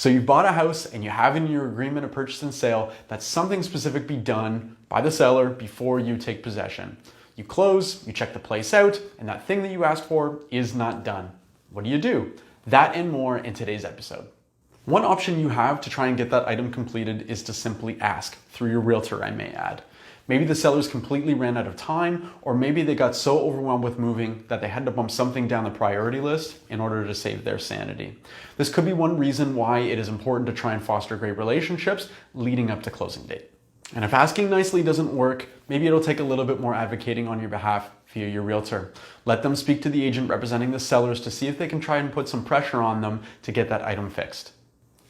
So you bought a house and you have in your agreement of purchase and sale that something specific be done by the seller before you take possession. You close, you check the place out, and that thing that you asked for is not done. What do? That and more in today's episode. One option you have to try and get that item completed is to simply ask, through your realtor, I may add. Maybe the sellers completely ran out of time, or maybe they got so overwhelmed with moving that they had to bump something down the priority list in order to save their sanity. This could be one reason why it is important to try and foster great relationships leading up to closing date. And if asking nicely doesn't work, maybe it'll take a little bit more advocating on your behalf via your realtor. Let them speak to the agent representing the sellers to see if they can try and put some pressure on them to get that item fixed.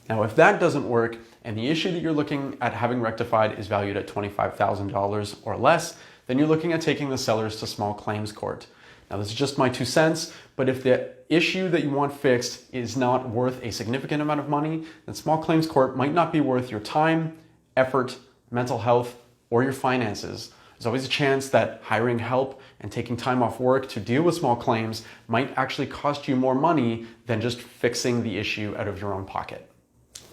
Now, if that doesn't work, and the issue that you're looking at having rectified is valued at $25,000 or less, then you're looking at taking the sellers to small claims court. Now, this is just my 2 cents, but if the issue that you want fixed is not worth a significant amount of money, then small claims court might not be worth your time, effort, mental health, or your finances. There's always a chance that hiring help and taking time off work to deal with small claims might actually cost you more money than just fixing the issue out of your own pocket.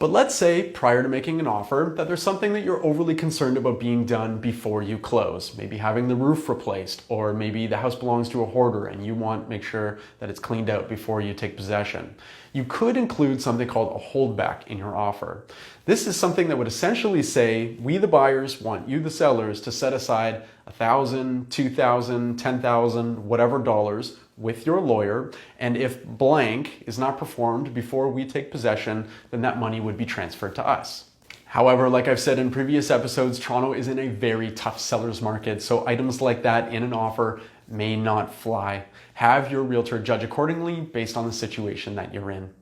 But let's say, prior to making an offer, that there's something that you're overly concerned about being done before you close. Maybe having the roof replaced, or maybe the house belongs to a hoarder and you want to make sure that it's cleaned out before you take possession. You could include something called a holdback in your offer. This is something that would essentially say, we the buyers want you the sellers to set aside $1,000, $2,000, $10,000, whatever dollars with your lawyer, and if blank is not performed before we take possession, then that money would be transferred to us. However, like I've said in previous episodes, Toronto is in a very tough seller's market, so items like that in an offer may not fly. Have your realtor judge accordingly based on the situation that you're in.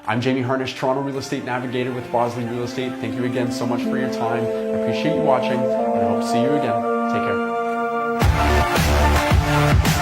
I'm Jamie Harnish, Toronto Real Estate Navigator with Bosley Real Estate. Thank you again so much for your time. I appreciate you watching, and I hope to see you again. Take care.